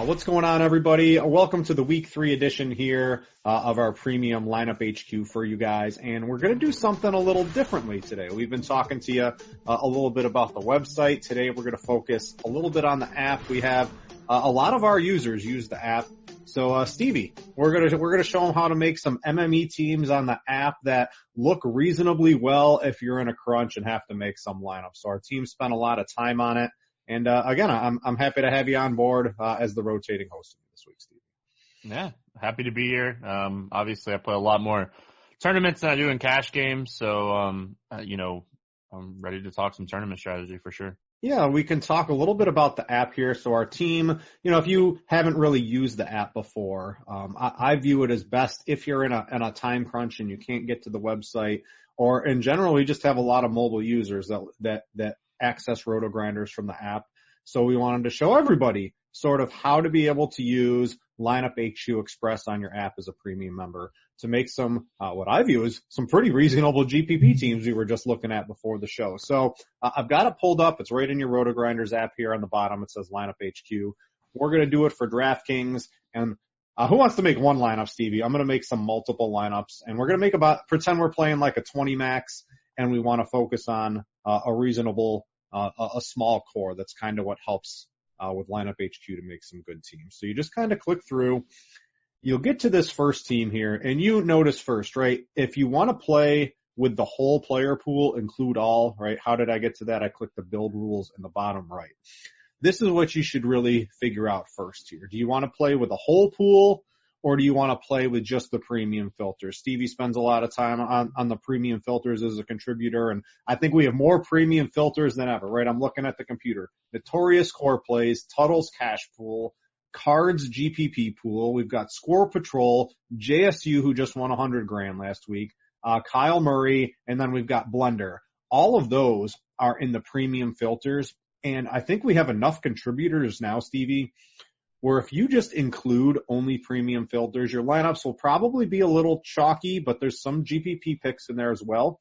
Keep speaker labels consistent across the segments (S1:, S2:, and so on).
S1: What's going on, everybody? Welcome to the Week 3 edition here of our premium lineup HQ for you guys. And we're going to do something a little differently today. We've been talking to you a little bit about the website. Today, we're going to focus a little bit on the app. We have a lot of our users use the app. So, Stevie, we're going to show them how to make some MME teams on the app that look reasonably well if you're in a crunch and have to make some lineups. So our team spent a lot of time on it. And, again, I'm happy to have you on board, as the rotating host this week, Steve.
S2: Yeah, happy to be here. Obviously I play a lot more tournaments than I do in cash games. So, I'm ready to talk some tournament strategy for sure.
S1: Yeah, we can talk a little bit about the app here. So our team, if you haven't really used the app before, I view it as best if you're in a time crunch and you can't get to the website, or in general, we just have a lot of mobile users that access RotoGrinders from the app. So we wanted to show everybody sort of how to be able to use Lineup HQ Express on your app as a premium member to make some, what I view as some pretty reasonable GPP teams we were just looking at before the show. So I've got it pulled up. It's right in your RotoGrinders app here on the bottom. It says Lineup HQ. We're going to do it for DraftKings. And who wants to make one lineup, Stevie? I'm going to make some multiple lineups, and we're going to make pretend we're playing like a 20 max, and we want to focus on a reasonable, a small core. That's kind of what helps with Lineup HQ to make some good teams. So you just kind of click through. You'll get to this first team here, and you notice first, right? If you want to play with the whole player pool, include all, right? How did I get to that? I clicked the build rules in the bottom right. This is what you should really figure out first here. Do you want to play with the whole pool, or do you want to play with just the premium filters? Stevie spends a lot of time on the premium filters as a contributor, and I think we have more premium filters than ever, right? I'm looking at the computer. Notorious Core Plays, Tuttle's Cash Pool, Cards GPP Pool. We've got Score Patrol, JSU, who just won $100,000 last week, Kyle Murray, and then we've got Blender. All of those are in the premium filters, and I think we have enough contributors now, Stevie, where if you just include only premium filters, your lineups will probably be a little chalky, but there's some GPP picks in there as well.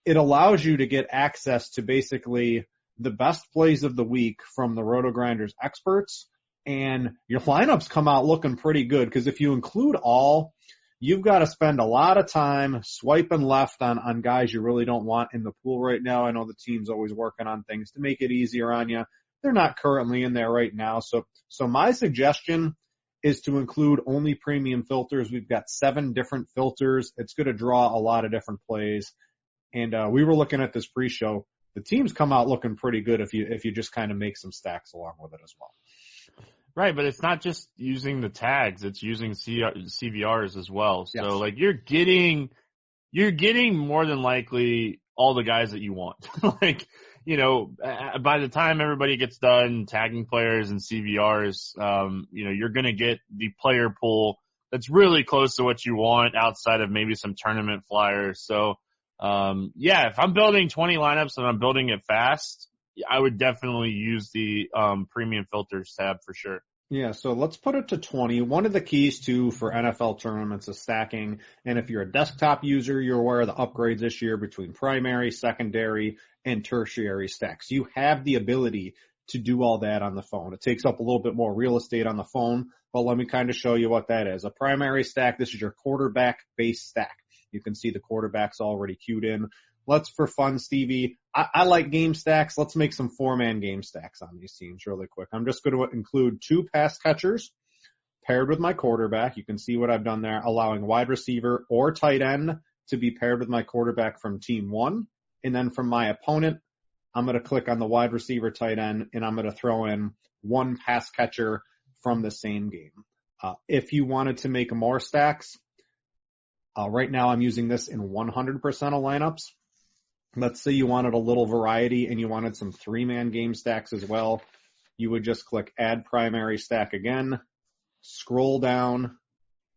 S1: It allows you to get access to basically the best plays of the week from the RotoGrinders experts, and your lineups come out looking pretty good, because if you include all, you've got to spend a lot of time swiping left on guys you really don't want in the pool right now. I know the team's always working on things to make it easier on you. They're not currently in there right now. So my suggestion is to include only premium filters. We've got 7 different filters. It's going to draw a lot of different plays. And we were looking at this pre-show. The teams come out looking pretty good if you just kind of make some stacks along with it as well.
S2: Right, but it's not just using the tags, it's using CVRs as well. So
S1: Yes.
S2: like you're getting more than likely all the guys that you want. Like, by the time everybody gets done tagging players and CVRs, you're going to get the player pool that's really close to what you want outside of maybe some tournament flyers. So, if I'm building 20 lineups and I'm building it fast, I would definitely use the premium filters tab for sure.
S1: Yeah, so let's put it to 20. One of the keys, too, for NFL tournaments is stacking. And if you're a desktop user, you're aware of the upgrades this year between primary, secondary, and tertiary stacks. You have the ability to do all that on the phone. It takes up a little bit more real estate on the phone, but let me kind of show you what that is. A primary stack, this is your quarterback-based stack. You can see the quarterbacks already queued in. Let's, for fun, Stevie, I like game stacks. Let's make some 4-man game stacks on these teams really quick. I'm just going to include 2 pass catchers paired with my quarterback. You can see what I've done there, allowing wide receiver or tight end to be paired with my quarterback from team 1. And then from my opponent, I'm going to click on the wide receiver, tight end, and I'm going to throw in 1 pass catcher from the same game. If you wanted to make more stacks, right now I'm using this in 100% of lineups. Let's say you wanted a little variety and you wanted some 3-man game stacks as well. You would just click Add Primary Stack again, scroll down,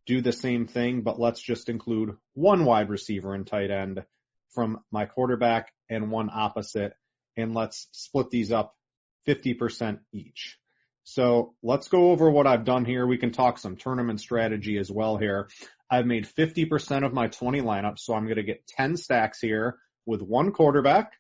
S1: do the same thing, but let's just include 1 wide receiver and tight end from my quarterback and 1 opposite, and let's split these up 50% each. So let's go over what I've done here. We can talk some tournament strategy as well here. I've made 50% of my 20 lineups, so I'm going to get 10 stacks here with 1 quarterback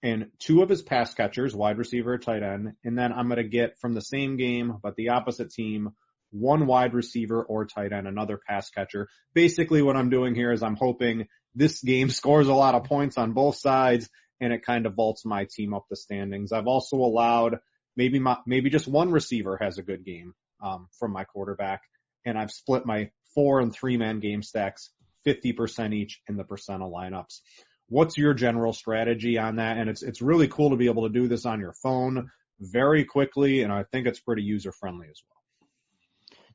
S1: and 2 of his pass catchers, wide receiver, tight end, and then I'm going to get from the same game, but the opposite team, 1 wide receiver or tight end, another pass catcher. Basically what I'm doing here is I'm hoping this game scores a lot of points on both sides, and it kind of vaults my team up the standings. I've also allowed maybe just 1 receiver has a good game from my quarterback, and I've split my 4 and 3-man game stacks 50% each in the percentile lineups. What's your general strategy on that? And it's really cool to be able to do this on your phone very quickly, and I think it's pretty user-friendly as well.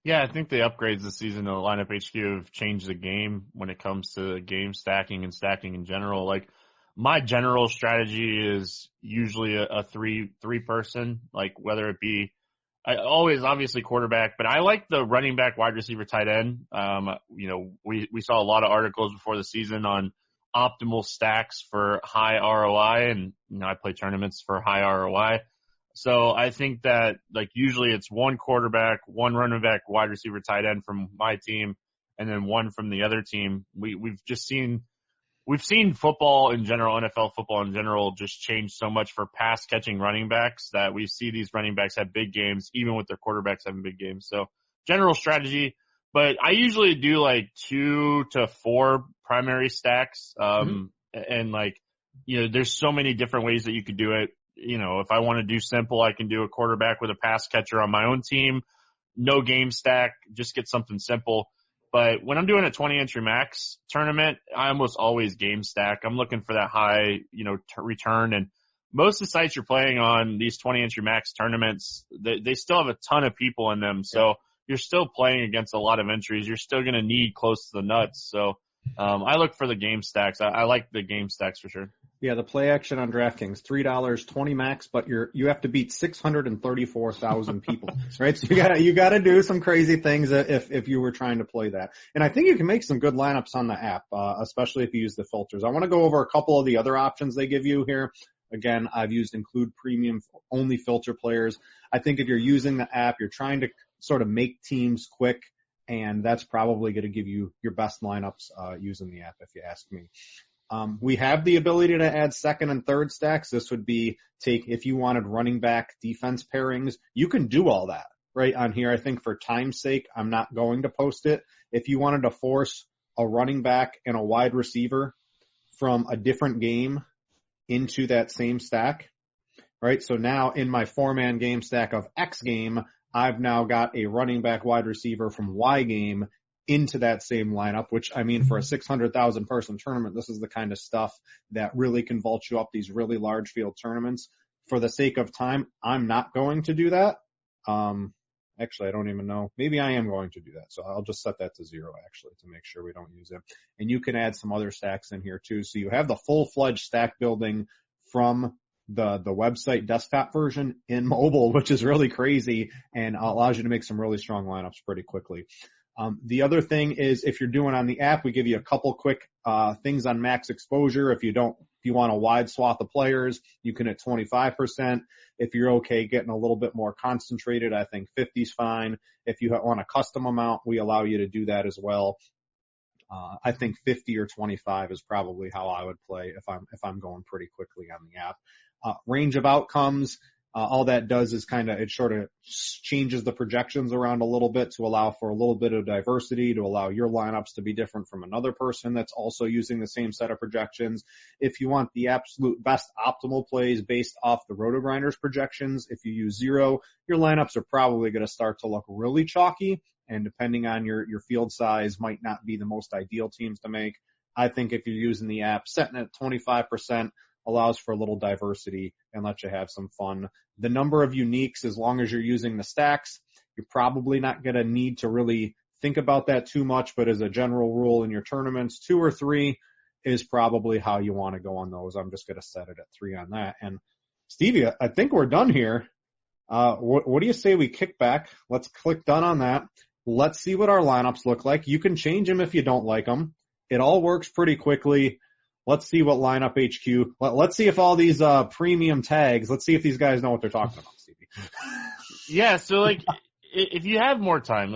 S2: Yeah, I think the upgrades this season to Lineup HQ have changed the game when it comes to game stacking and stacking in general. Like, my general strategy is usually a three person, like whether it be always obviously quarterback, but I like the running back, wide receiver, tight end. We saw a lot of articles before the season on optimal stacks for high ROI, and I play tournaments for high ROI. So I think that like usually it's 1 quarterback, 1 running back, wide receiver, tight end from my team, and then 1 from the other team. We've seen football in general, NFL football in general, just change so much for pass catching running backs that we see these running backs have big games, even with their quarterbacks having big games. So general strategy, but I usually do like 2 to 4 primary stacks. And like, there's so many different ways that you could do it. If I want to do simple, I can do a quarterback with a pass catcher on my own team, no game stack, just get something simple. But when I'm doing a 20 entry max tournament, I almost always game stack. I'm looking for that high, return. And most of the sites you're playing on these 20 entry max tournaments, they still have a ton of people in them. So you're still playing against a lot of entries. You're still going to need close to the nuts. So I look for the game stacks. I like the game stacks for sure.
S1: Yeah, the play action on DraftKings, $3, 20 max, but you have to beat 634,000 people, right? So you gotta do some crazy things if you were trying to play that. And I think you can make some good lineups on the app, especially if you use the filters. I want to go over a couple of the other options they give you here. Again, I've used include premium only filter players. I think if you're using the app, you're trying to sort of make teams quick, and that's probably going to give you your best lineups using the app, if you ask me. We have the ability to add second and third stacks. This would be if you wanted running back defense pairings, you can do all that right on here. I think for time's sake, I'm not going to post it. If you wanted to force a running back and a wide receiver from a different game into that same stack, right? So now in my 4-man game stack of X game, I've now got a running back wide receiver from Y game into that same lineup, which I mean, for a 600,000 person tournament, this is the kind of stuff that really can vault you up these really large field tournaments. For the sake of time, I'm not going to do that. Actually, I don't even know. Maybe I am going to do that. So I'll just set that to 0 actually to make sure we don't use it. And you can add some other stacks in here too. So you have the full-fledged stack building from the website desktop version in mobile, which is really crazy and allows you to make some really strong lineups pretty quickly. The other thing is if you're doing on the app, we give you a couple quick things on max exposure. If you want a wide swath of players, you can at 25%. If you're okay getting a little bit more concentrated, I think 50 is fine. If you want a custom amount, we allow you to do that as well. I think 50 or 25 is probably how I would play if I'm going pretty quickly on the app. Range of outcomes. All that does is it sort of changes the projections around a little bit to allow for a little bit of diversity, to allow your lineups to be different from another person that's also using the same set of projections. If you want the absolute best optimal plays based off the RotoGrinders projections, if you use 0, your lineups are probably going to start to look really chalky, and depending on your field size, might not be the most ideal teams to make. I think if you're using the app, setting it at 25%, allows for a little diversity and lets you have some fun. The number of uniques, as long as you're using the stacks, you're probably not going to need to really think about that too much, but as a general rule in your tournaments, 2 or 3 is probably how you want to go on those. I'm just going to set it at 3 on that. And Stevie, I think we're done here. What do you say we kick back? Let's click done on that. Let's see what our lineups look like. You can change them if you don't like them. It all works pretty quickly. Let's see what lineup HQ. Let's see if all these premium tags. Let's see if these guys know what they're talking about, Stevie.
S2: Yeah. So if you have more time,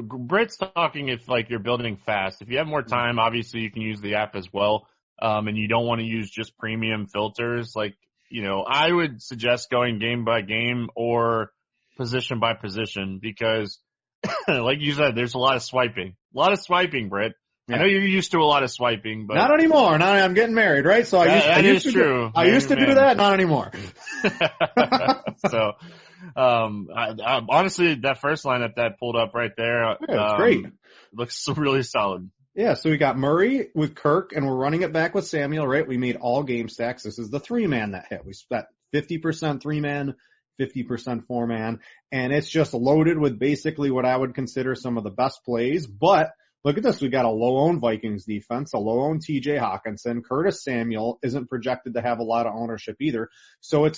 S2: Britt's talking if you're building fast. If you have more time, obviously you can use the app as well. and you don't want to use just premium filters, like, I would suggest going game by game or position by position because, like you said, there's a lot of swiping. Britt. Yeah. I know you're used to a lot of swiping, but
S1: not anymore. Now I'm getting married, right? So I used to do that, not anymore.
S2: So, I honestly, that first lineup that pulled up right there,
S1: it's great.
S2: Looks really solid.
S1: Yeah, so we got Murray with Kirk, and we're running it back with Samuel, right? We made all game stacks. This is the 3-man that hit. We spent 50% 3-man, 50% 4-man, and it's just loaded with basically what I would consider some of the best plays. But look at this. We got a low-owned Vikings defense, a low-owned TJ Hawkinson. Curtis Samuel isn't projected to have a lot of ownership either. So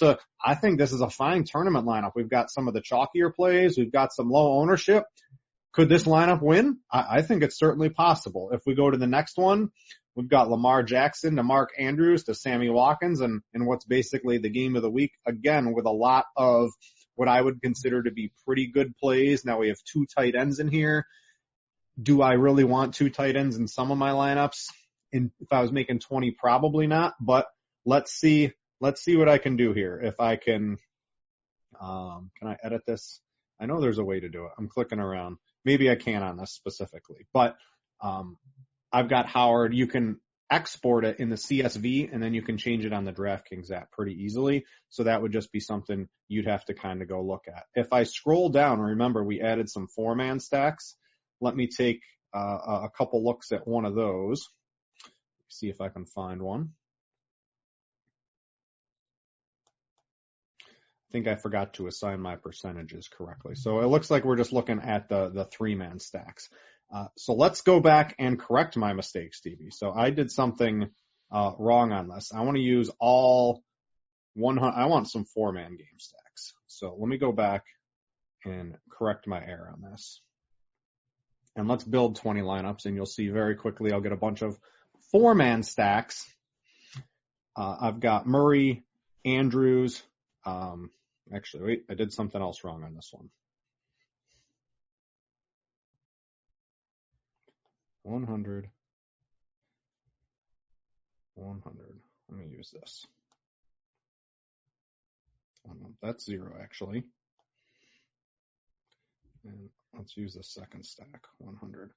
S1: I think this is a fine tournament lineup. We've got some of the chalkier plays. We've got some low ownership. Could this lineup win? I think it's certainly possible. If we go to the next one, we've got Lamar Jackson to Mark Andrews to Sammy Watkins and what's basically the game of the week, again, with a lot of what I would consider to be pretty good plays. Now we have 2 tight ends in here. Do I really want 2 tight ends in some of my lineups? If I was making 20, probably not, but let's see what I can do here. If I can I edit this? I know there's a way to do it. I'm clicking around. Maybe I can on this specifically, but I've got Howard. You can export it in the CSV, and then you can change it on the DraftKings app pretty easily. So that would just be something you'd have to kind of go look at. If I scroll down, remember we added some 4-man stacks. Let me take a couple looks at one of those. See if I can find one. I think I forgot to assign my percentages correctly. So it looks like we're just looking at the 3-man stacks. So let's go back and correct my mistake, Stevie. So I did something wrong on this. I want to use all 100. I want some 4-man game stacks. So let me go back and correct my error on this. And let's build 20 lineups, and you'll see very quickly I'll get a bunch of 4-man stacks. I've got Murray, Andrews. Actually, wait, I did something else wrong on this one. 100. Let me use this. That's 0, actually. And let's use the second stack, 100.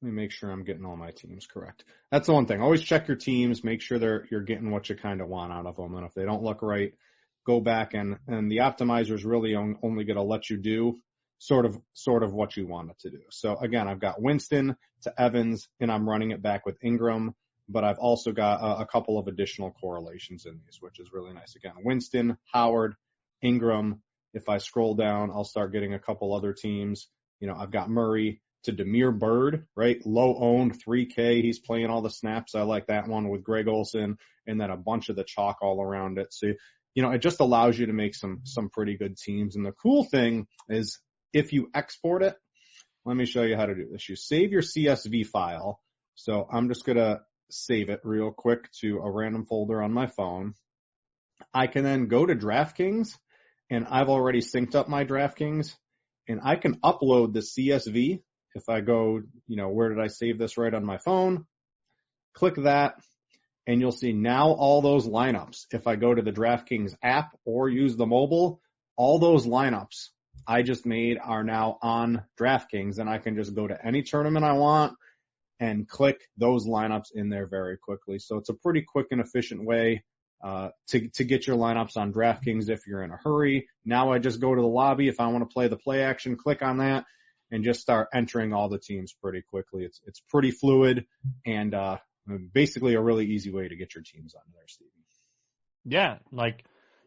S1: Let me make sure I'm getting all my teams correct. That's the one thing. Always check your teams. Make sure you're getting what you kind of want out of them. And if they don't look right, go back and the optimizer is really only going to let you do sort of what you want it to do. So again, I've got Winston to Evans, and I'm running it back with Ingram, but I've also got a couple of additional correlations in these, which is really nice. Again, Winston, Howard, Ingram. If I scroll down, I'll start getting a couple other teams. I've got Murray to Damiere Byrd, right? Low owned, 3K. He's playing all the snaps. I like that one with Greg Olsen, and then a bunch of the chalk all around it. So, it just allows you to make some pretty good teams. And the cool thing is if you export it, let me show you how to do this. You save your CSV file. So I'm just going to save it real quick to a random folder on my phone. I can then go to DraftKings, and I've already synced up my DraftKings, and I can upload the CSV. If I go, where did I save this? Right on my phone, click that, and you'll see now all those lineups. If I go to the DraftKings app or use the mobile, all those lineups I just made are now on DraftKings, and I can just go to any tournament I want and click those lineups in there very quickly. So it's a pretty quick and efficient way to get your lineups on DraftKings if you're in a hurry. Now I just go to the lobby. If I want to play the play action, click on that and just start entering all the teams pretty quickly. It's pretty fluid and basically a really easy way to get your teams on there, Stevie.
S2: Yeah, like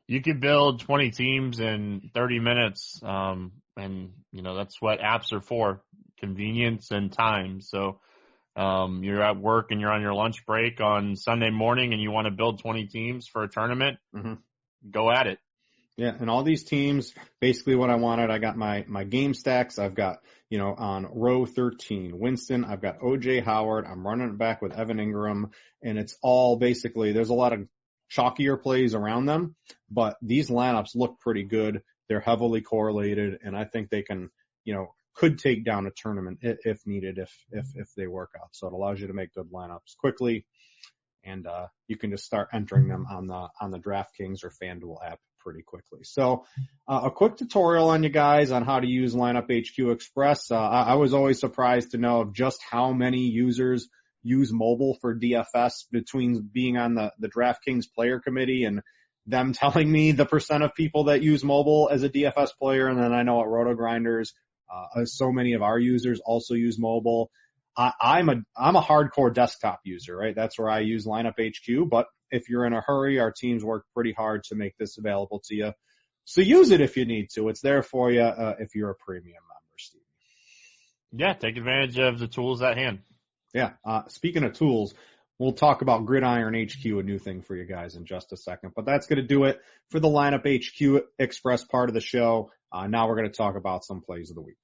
S2: you could build 20 teams in 30 minutes, and that's what apps are for, convenience and time. So you're at work and you're on your lunch break on Sunday morning and you want to build 20 teams for a tournament, go at it.
S1: Yeah, and all these teams, basically what I wanted, I got my game stacks. I've got, on row 13, Winston. I've got O.J. Howard. I'm running it back with Evan Ingram. And it's all basically, there's a lot of chalkier plays around them, but these lineups look pretty good. They're heavily correlated, and I think they can, could take down a tournament if needed, if they work out. So it allows you to make good lineups quickly. and you can just start entering them on the DraftKings or FanDuel app pretty quickly. So a quick tutorial on you guys on how to use Lineup HQ Express. I was always surprised to know of just how many users use mobile for DFS between being on the DraftKings player committee and them telling me the percent of people that use mobile as a DFS player. And then I know at RotoGrinders, so many of our users also use mobile. I'm a hardcore desktop user, right? That's where I use Lineup HQ. But if you're in a hurry, our teams work pretty hard to make this available to you. So use it if you need to. It's there for you if you're a premium member, Steve.
S2: Yeah, take advantage of the tools at hand.
S1: Yeah. Speaking of tools, we'll talk about Gridiron HQ, a new thing for you guys in just a second. But that's going to do it for the Lineup HQ Express part of the show. Now we're going to talk about some plays of the week.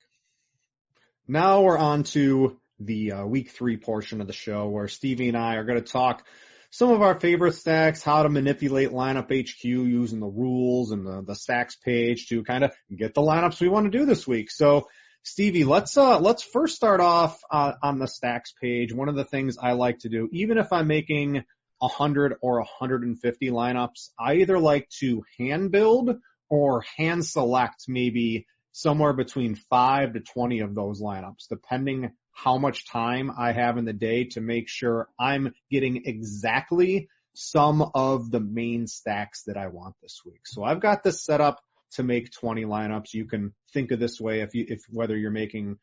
S1: Now we're on to the week 3 portion of the show where Stevie and I are going to talk some of our favorite stacks, how to manipulate Lineup HQ using the rules and the stacks page to kind of get the lineups we want to do this week. So Stevie, let's first start off on the stacks page. One of the things I like to do, even if I'm making 100 or 150 lineups, I either like to hand build or hand select maybe somewhere between 5 to 20 of those lineups, depending how much time I have in the day to make sure I'm getting exactly some of the main stacks that I want this week. So I've got this set up to make 20 lineups. You can think of this way if whether you're making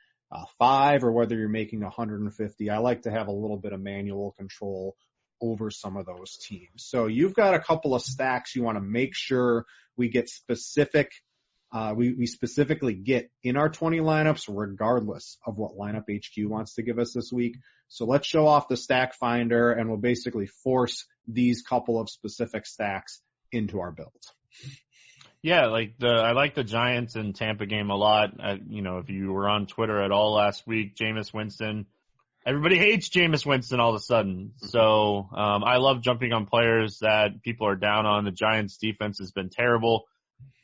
S1: 5 or whether you're making 150. I like to have a little bit of manual control over some of those teams. So you've got a couple of stacks you want to make sure we get specific. We specifically get in our 20 lineups regardless of what Lineup HQ wants to give us this week. So let's show off the stack finder and we'll basically force these couple of specific stacks into our build.
S2: Yeah, I like the Giants and Tampa game a lot. If you were on Twitter at all last week, Jameis Winston, everybody hates Jameis Winston all of a sudden. So I love jumping on players that people are down on. The Giants defense has been terrible.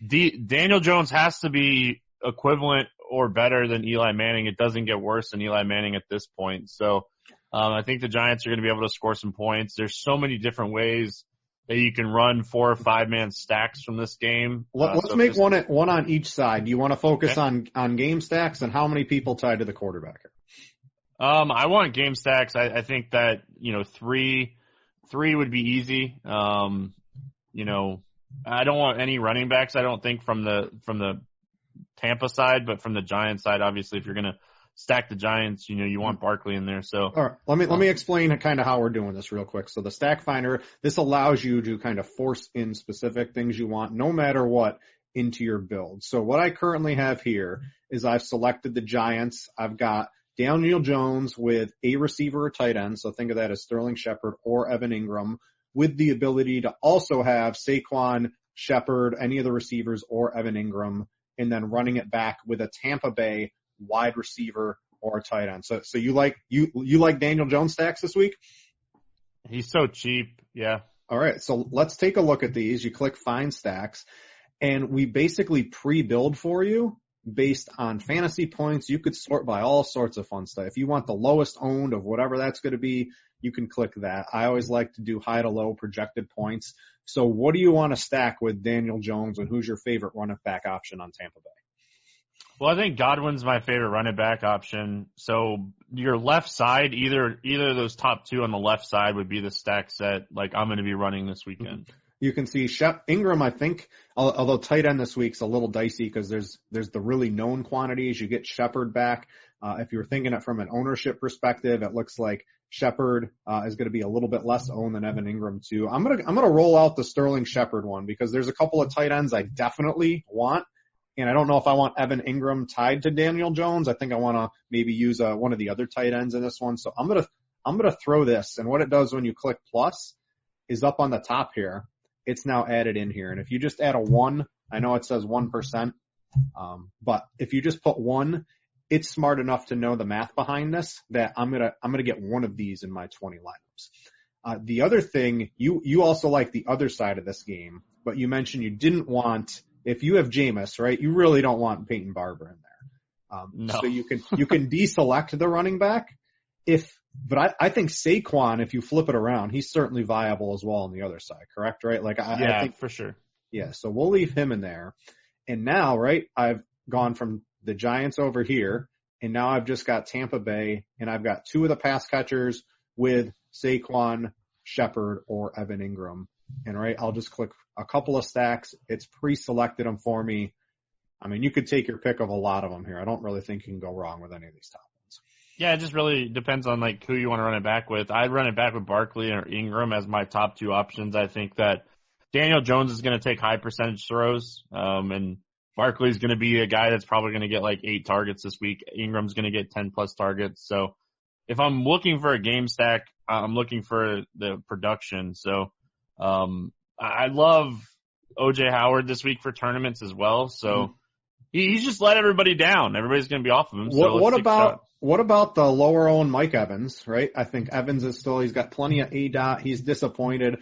S2: Daniel Jones has to be equivalent or better than Eli Manning. It doesn't get worse than Eli Manning at this point. So I think the Giants are going to be able to score some points. There's so many different ways that you can run 4 or 5 man stacks from this game.
S1: Let's make one on each side. Do you want to focus on game stacks and how many people tied to the quarterback?
S2: I want game stacks. I think that 3 would be easy. I don't want any running backs, I don't think, from the Tampa side, but from the Giants side, obviously, if you're going to stack the Giants, you want Barkley in there. So,
S1: all right, let me explain kind of how we're doing this real quick. So the stack finder, this allows you to kind of force in specific things you want, no matter what, into your build. So what I currently have here is I've selected the Giants. I've got Daniel Jones with a receiver or tight end. So think of that as Sterling Shepard or Evan Ingram, with the ability to also have Saquon, Shepard, any of the receivers, or Evan Ingram, and then running it back with a Tampa Bay wide receiver or tight end. So you like Daniel Jones stacks this week?
S2: He's so cheap, yeah.
S1: All right, so let's take a look at these. You click Find Stacks, and we basically pre-build for you based on fantasy points. You could sort by all sorts of fun stuff. If you want the lowest owned of whatever that's going to be, you can click that. I always like to do high to low projected points. So what do you want to stack with Daniel Jones, and who's your favorite running back option on Tampa Bay?
S2: Well, I think Godwin's my favorite running back option. So your left side, either of those top 2 on the left side would be the stack set like I'm going to be running this weekend.
S1: You can see Ingram, I think, although tight end this week's a little dicey because there's the really known quantities. You get Shepard back. If you're thinking it from an ownership perspective, it looks like Shepard is going to be a little bit less owned than Evan Ingram too. I'm gonna roll out the Sterling Shepard one because there's a couple of tight ends I definitely want, and I don't know if I want Evan Ingram tied to Daniel Jones. I think I want to maybe use one of the other tight ends in this one. So I'm gonna throw this, and what it does when you click plus is up on the top here. It's now added in here, and if you just add a 1, I know it says 1%, but if you just put 1. It's smart enough to know the math behind this that I'm gonna get one of these in my 20 lineups. The other thing, you also like the other side of this game, but you mentioned you didn't want, if you have Jameis, right? You really don't want Peyton Barber in there.
S2: No.
S1: So you can deselect the running back. But I think Saquon, if you flip it around, he's certainly viable as well on the other side, correct? Right? Like I think
S2: for sure.
S1: Yeah, so we'll leave him in there. And now, right, I've gone from the Giants over here, and now I've just got Tampa Bay, and I've got two of the pass catchers with Saquon, Shepard, or Evan Ingram. And right, I'll just click a couple of stacks. It's pre-selected them for me. I mean, you could take your pick of a lot of them here. I don't really think you can go wrong with any of these top ones.
S2: Yeah, it just really depends on like who you want to run it back with. I'd run it back with Barkley or Ingram as my top two options. I think that Daniel Jones is going to take high percentage throws, and Barkley's going to be a guy that's probably going to get like 8 targets this week. Ingram's going to get 10 plus targets. So if I'm looking for a game stack, I'm looking for the production. So I love OJ Howard this week for tournaments as well. So he's just let everybody down. Everybody's going to be off of him. So
S1: what about the lower owned Mike Evans, right? I think Evans is he's got plenty of ADOT. He's disappointed.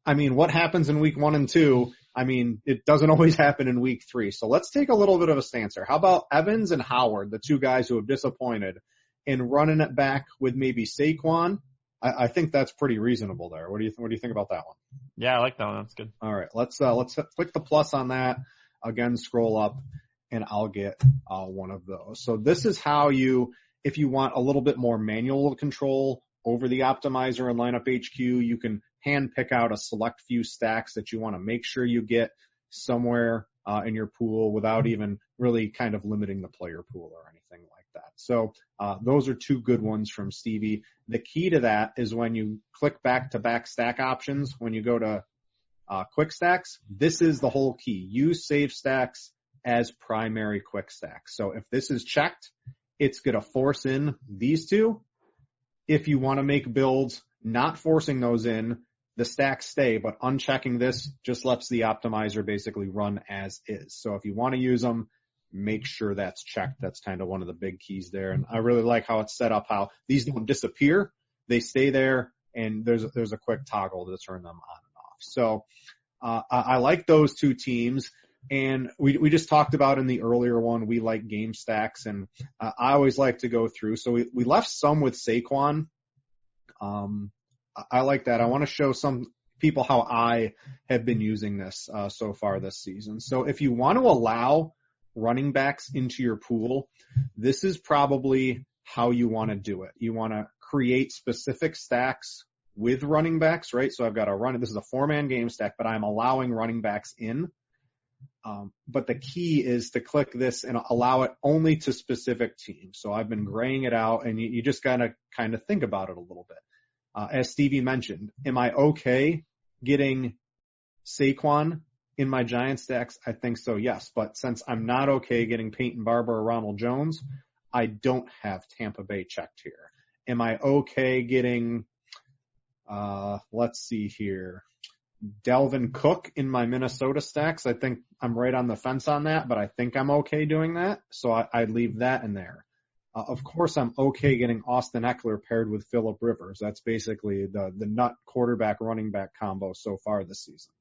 S1: I mean, what happens in week 1 and 2? I mean, it doesn't always happen in week 3. So let's take a little bit of a stance here. How about Evans and Howard, the two guys who have disappointed, and running it back with maybe Saquon? I think that's pretty reasonable there. What do you think about that one?
S2: Yeah, I like that one. That's good.
S1: All right, let's click the plus on that. Again, scroll up, and I'll get one of those. So this is how if you want a little bit more manual control over the optimizer and lineup HQ, you can hand pick out a select few stacks that you want to make sure you get somewhere in your pool without even really kind of limiting the player pool or anything like that. So those are two good ones from Stevie. The key to that is when you click back-to-back stack options, when you go to quick stacks, this is the whole key. Use save stacks as primary quick stacks. So if this is checked, it's going to force in these two. If you want to make builds, not forcing those in, the stacks stay, but unchecking this just lets the optimizer basically run as is. So if you want to use them, make sure that's checked. That's kind of one of the big keys there. And I really like how it's set up, how these don't disappear. They stay there, and there's a quick toggle to turn them on and off. So I like those two teams. And we just talked about in the earlier one, we like game stacks, and I always like to go through. So we left some with Saquon. I like that. I want to show some people how I have been using this so far this season. So if you want to allow running backs into your pool, this is probably how you want to do it. You want to create specific stacks with running backs, right? So I've got this is a 4-man game stack, but I'm allowing running backs in. But the key is to click this and allow it only to specific teams. So I've been graying it out, and you just got to kind of think about it a little bit. As Stevie mentioned, am I okay getting Saquon in my Giant stacks? I think so, yes. But since I'm not okay getting Peyton Barber or Ronald Jones, I don't have Tampa Bay checked here. Am I okay getting, let's see here, Dalvin Cook in my Minnesota stacks? I think I'm right on the fence on that, but I think I'm okay doing that. So I'd leave that in there. Of course, I'm okay getting Austin Eckler paired with Phillip Rivers. That's basically the nut quarterback running back combo so far this season.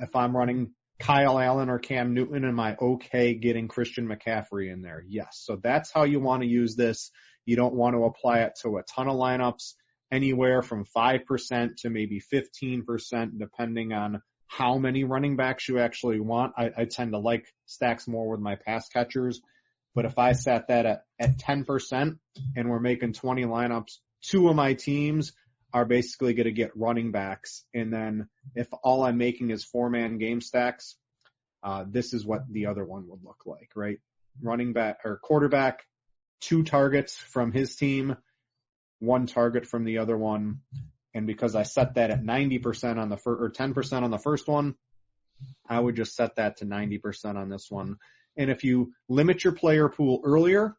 S1: If I'm running Kyle Allen or Cam Newton, am I okay getting Christian McCaffrey in there? Yes. So that's how you want to use this. You don't want to apply it to a ton of lineups, anywhere from 5% to maybe 15%, depending on how many running backs you actually want. I tend to like stacks more with my pass catchers. But if I set that at 10% and we're making 20 lineups, 2 of my teams are basically going to get running backs. And then if all I'm making is 4-man game stacks, this is what the other one would look like, right? Running back or quarterback, 2 targets from his team, 1 target from the other one. And because I set that at 90% on the first or 10% on the first one, I would just set that to 90% on this one. And if you limit your player pool earlier,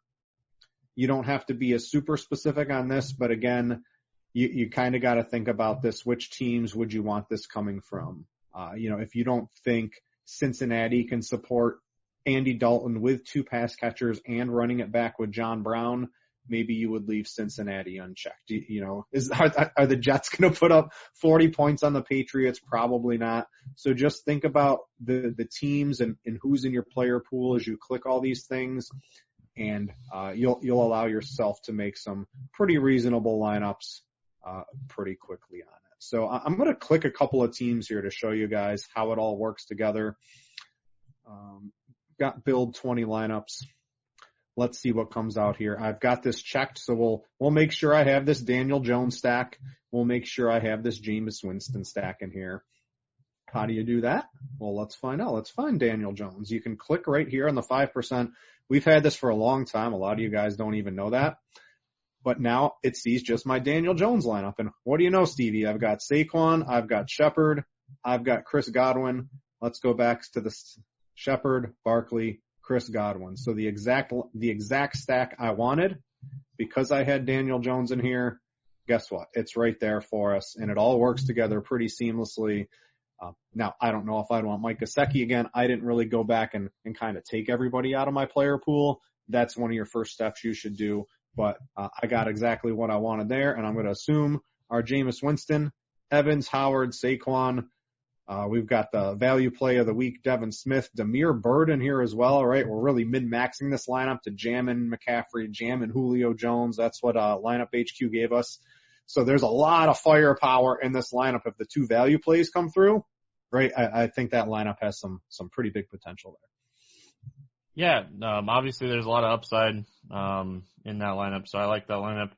S1: you don't have to be as super specific on this. But again, you kind of got to think about this. Which teams would you want this coming from? If you don't think Cincinnati can support Andy Dalton with 2 pass catchers and running it back with John Brown, maybe you would leave Cincinnati unchecked. Are the Jets going to put up 40 points on the Patriots? Probably not. So just think about the teams and who's in your player pool as you click all these things. and you'll allow yourself to make some pretty reasonable lineups pretty quickly on it. So I'm going to click a couple of teams here to show you guys how it all works together. Got build 20 lineups. Let's see what comes out here. I've got this checked, so we'll make sure I have this Daniel Jones stack. We'll make sure I have this Jameis Winston stack in here. How do you do that? Well, let's find out. Let's find Daniel Jones. You can click right here on the 5%. We've had this for a long time. A lot of you guys don't even know that. But now it sees just my Daniel Jones lineup. And what do you know, Stevie? I've got Saquon. I've got Shepard. I've got Chris Godwin. Let's go back to the Shepard, Barkley, Chris Godwin. So the exact stack I wanted, because I had Daniel Jones in here, guess what? It's right there for us, and it all works together pretty seamlessly. Now, I don't know if I'd want Mike Gesicki again. I didn't really go back and kind of take everybody out of my player pool. That's one of your first steps you should do. But I got exactly what I wanted there, and I'm going to assume our Jameis Winston, Evans, Howard, Saquon. We've got the value play of the week, Devin Smith, Damiere Byrd in here as well, right? We're really min-maxing this lineup to jamming McCaffrey, jamming Julio Jones. That's what Lineup HQ gave us. So there's a lot of firepower in this lineup if the two value plays come through, right? I think that lineup has some pretty big potential there.
S2: Yeah, obviously there's a lot of upside in that lineup, so I like that lineup.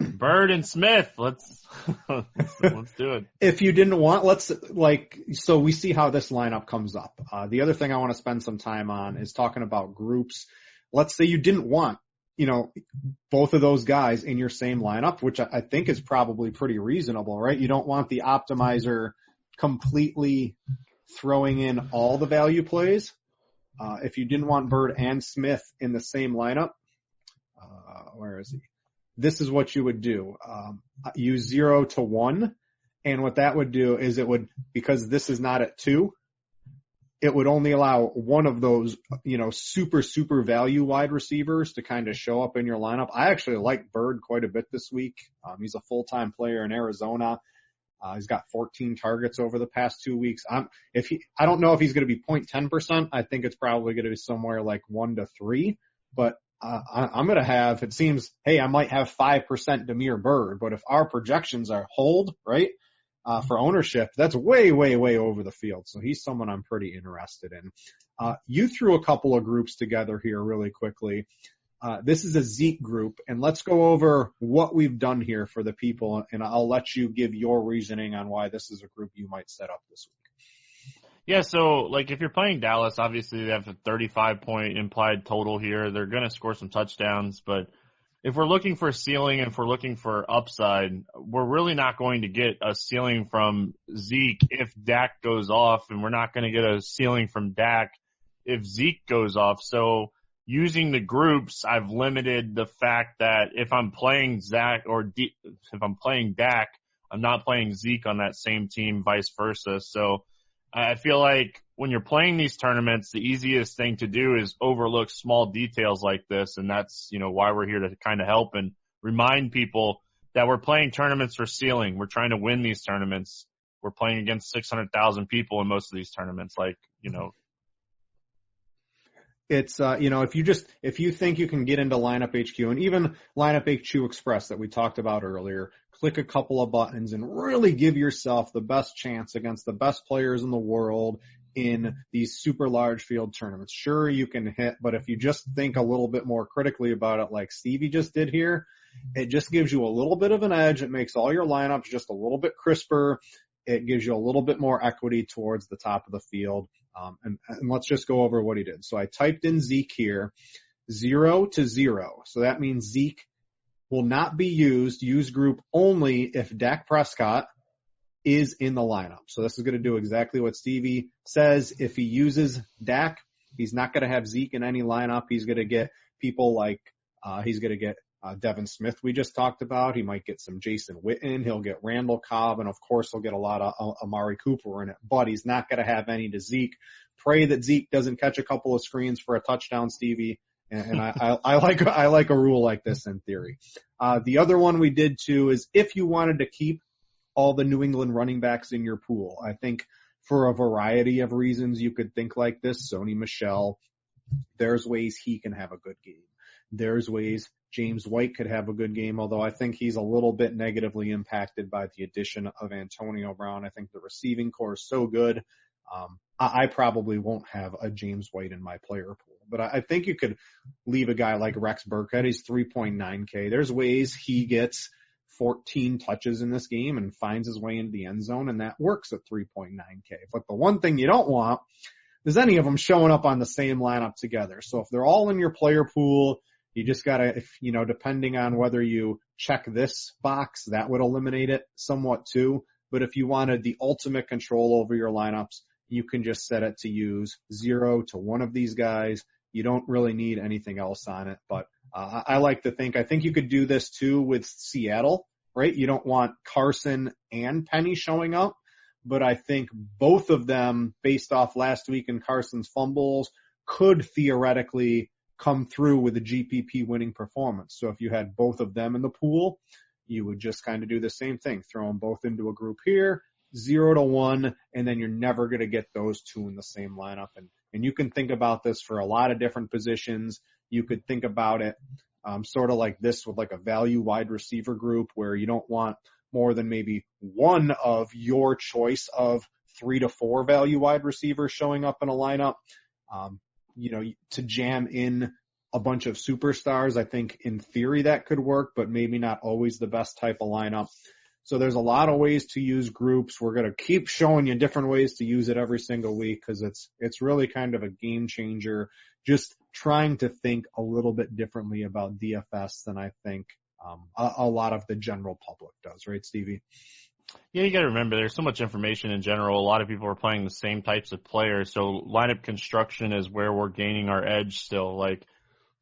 S2: Bird and Smith, let's do it.
S1: If you didn't want, so we see how this lineup comes up. The other thing I want to spend some time on is talking about groups. Let's say you didn't want, both of those guys in your same lineup, which I think is probably pretty reasonable, right? You don't want the optimizer completely throwing in all the value plays. If you didn't want Bird and Smith in the same lineup, where is he? This is what you would do. Use 0 to 1. And what that would do is because this is not at 2, it would only allow one of those, super value wide receivers to kind of show up in your lineup. I actually like Bird quite a bit this week. He's a full-time player in Arizona. He's got 14 targets over the past 2 weeks. I don't know if he's going to be 0.10%. I think it's probably going to be somewhere like 1 to 3, but I'm going to have, it seems, hey, I might have 5% Damiere Byrd, but if our projections are hold, right, for ownership, that's way, way, way over the field. So he's someone I'm pretty interested in. You threw a couple of groups together here really quickly. This is a Zeke group, and let's go over what we've done here for the people, and I'll let you give your reasoning on why this is a group you might set up this week.
S2: Yeah, so, if you're playing Dallas, obviously they have a 35-point implied total here. They're going to score some touchdowns, but if we're looking for a ceiling and if we're looking for upside, we're really not going to get a ceiling from Zeke if Dak goes off, and we're not going to get a ceiling from Dak if Zeke goes off. So using the groups, I've limited the fact that if I'm playing if I'm playing Dak, I'm not playing Zeke on that same team, vice versa. So I feel like when you're playing these tournaments, the easiest thing to do is overlook small details like this, and that's, why we're here to kind of help and remind people that we're playing tournaments for ceiling. We're trying to win these tournaments. We're playing against 600,000 people in most of these tournaments,
S1: It's, if you think you can get into Lineup HQ and even Lineup HQ Express that we talked about earlier, click a couple of buttons and really give yourself the best chance against the best players in the world in these super large field tournaments. Sure, you can hit, but if you just think a little bit more critically about it like Stevie just did here, it just gives you a little bit of an edge. It makes all your lineups just a little bit crisper. It gives you a little bit more equity towards the top of the field. And let's just go over what he did. So I typed in Zeke here, 0 to 0. So that means Zeke will not be use group only if Dak Prescott is in the lineup. So this is going to do exactly what Stevie says. If he uses Dak, he's not going to have Zeke in any lineup. He's going to get people like, Devin Smith we just talked about. He might get some Jason Witten. He'll get Randall Cobb. And of course he'll get a lot of Amari Cooper in it, but he's not going to have any to Zeke. Pray that Zeke doesn't catch a couple of screens for a touchdown, Stevie. And I like a rule like this in theory. The other one we did too is if you wanted to keep all the New England running backs in your pool, I think for a variety of reasons you could think like this. Sony Michel, there's ways he can have a good game. There's ways James White could have a good game, although I think he's a little bit negatively impacted by the addition of Antonio Brown. I think the receiving core is so good. I probably won't have a James White in my player pool, but I think you could leave a guy like Rex Burkhead. He's 3.9K. There's ways he gets 14 touches in this game and finds his way into the end zone, and that works at 3.9K. But the one thing you don't want is any of them showing up on the same lineup together. So if they're all in your player pool, you just gotta, depending on whether you check this box, that would eliminate it somewhat too. But if you wanted the ultimate control over your lineups, you can just set it to use 0 to 1 of these guys. You don't really need anything else on it. But I like to think, I think you could do this too with Seattle, right? You don't want Carson and Penny showing up, but I think both of them, based off last week and Carson's fumbles, could theoretically come through with a GPP winning performance. So if you had both of them in the pool, you would just kind of do the same thing, throw them both into a group here, 0 to 1, and then you're never going to get those two in the same lineup. And you can think about this for a lot of different positions. You could think about it sort of like this with like a value wide receiver group where you don't want more than maybe one of your choice of 3 to 4 value wide receivers showing up in a lineup. To jam in a bunch of superstars, I think in theory that could work, but maybe not always the best type of lineup. So there's a lot of ways to use groups. We're going to keep showing you different ways to use it every single week because it's really kind of a game changer, just trying to think a little bit differently about DFS than I think a lot of the general public does, right, Stevie?
S2: Yeah, you got to remember there's so much information in general. A lot of people are playing the same types of players. So lineup construction is where we're gaining our edge still.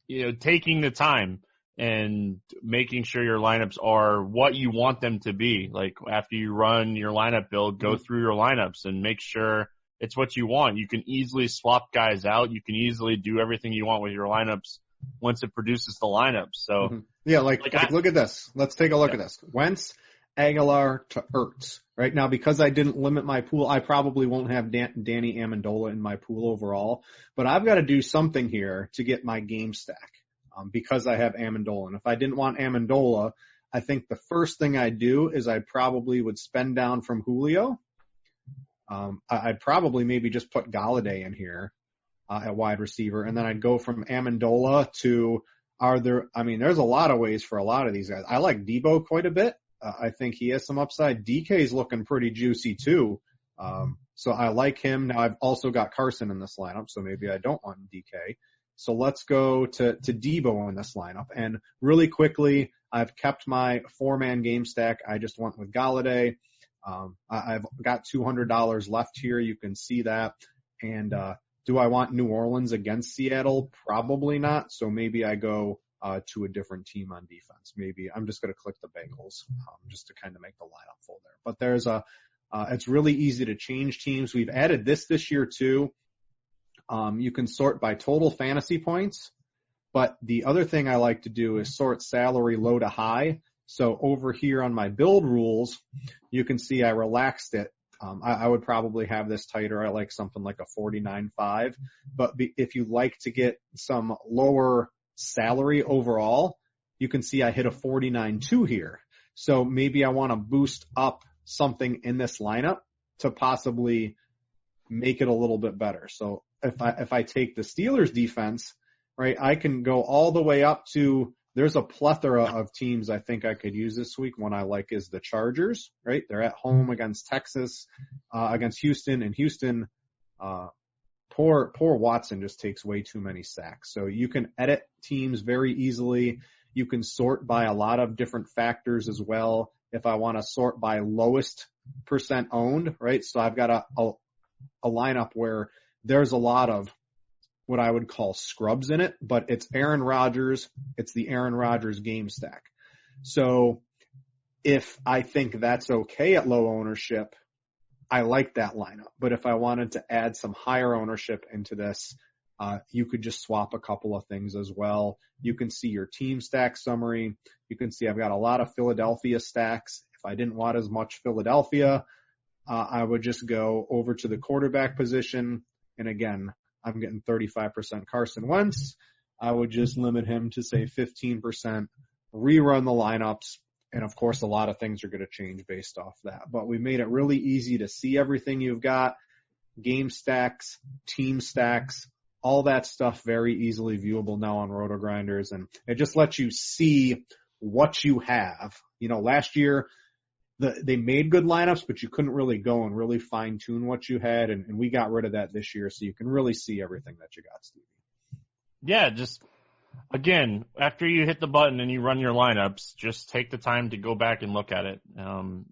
S2: Taking the time and making sure your lineups are what you want them to be. Like after you run your lineup build, go through your lineups and make sure it's what you want. You can easily swap guys out. You can easily do everything you want with your lineups once it produces the lineup. So
S1: yeah, like look at this. Let's take a look at this. Wentz, Aguilar to Ertz. Right now, because I didn't limit my pool, I probably won't have Danny Amendola in my pool overall, but I've got to do something here to get my game stack because I have Amendola. And if I didn't want Amendola, I think the first thing I'd do is I probably would spend down from Julio. I'd probably maybe just put Galladay in here at wide receiver, and then I'd go from Amendola to there's a lot of ways for a lot of these guys. I like Debo quite a bit. I think he has some upside. DK's looking pretty juicy too. So I like him. Now I've also got Carson in this lineup, so maybe I don't want DK. So let's go to Debo in this lineup. And really quickly, I've kept my 4-man game stack. I just went with Galladay. I've got $200 left here. You can see that. And do I want New Orleans against Seattle? Probably not. So maybe I go to a different team on defense. Maybe I'm just going to click the Bengals just to kind of make the lineup full there. But there's it's really easy to change teams. We've added this year too. You can sort by total fantasy points, but the other thing I like to do is sort salary low to high. So over here on my build rules, you can see I relaxed it. I would probably have this tighter. I like something like a 49.5, but if you like to get some lower salary overall, you can see I hit a 49.2 here. So maybe I want to boost up something in this lineup to possibly make it a little bit better. So if I take the Steelers defense, right, I can go all the way up to, there's a plethora of teams I think I could use this week. One I like is the Chargers, right? They're at home against Texas, against Houston, and Houston, poor Watson just takes way too many sacks. So you can edit teams very easily. You can sort by a lot of different factors as well. If I want to sort by lowest percent owned, right? So I've got a lineup where there's a lot of what I would call scrubs in it, but it's Aaron Rodgers. It's the Aaron Rodgers game stack. So if I think that's okay at low ownership, I like that lineup. But if I wanted to add some higher ownership into this, you could just swap a couple of things as well. You can see your team stack summary. You can see I've got a lot of Philadelphia stacks. If I didn't want as much Philadelphia, I would just go over to the quarterback position. And again, I'm getting 35% Carson Wentz. I would just limit him to say 15%, rerun the lineups. And of course, a lot of things are going to change based off that, but we made it really easy to see everything you've got, game stacks, team stacks, all that stuff very easily viewable now on RotoGrinders. And it just lets you see what you have. You know, last year, they made good lineups, but you couldn't really go and really fine tune what you had. And we got rid of that this year. So you can really see everything that you got, Stevie.
S2: Yeah, just again, after you hit the button and you run your lineups, just take the time to go back and look at it.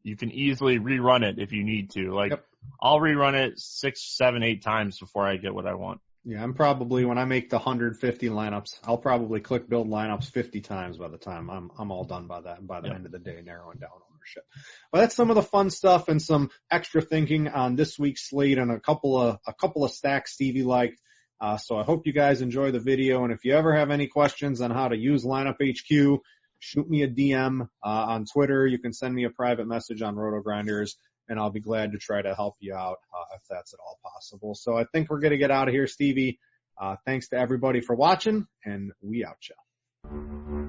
S2: You can easily rerun it if you need to. Like, yep. I'll rerun it 6, 7, 8 times before I get what I want.
S1: Yeah, I'm probably, when I make the 150 lineups, I'll probably click build lineups 50 times by the time I'm all done by that, and by the end of the day, narrowing down ownership. But that's some of the fun stuff and some extra thinking on this week's slate and a couple of stacks Stevie liked. So I hope you guys enjoy the video. And if you ever have any questions on how to use Lineup HQ, shoot me a DM on Twitter. You can send me a private message on RotoGrinders, and I'll be glad to try to help you out if that's at all possible. So I think we're going to get out of here, Stevie. Thanks to everybody for watching, and we out, y'all.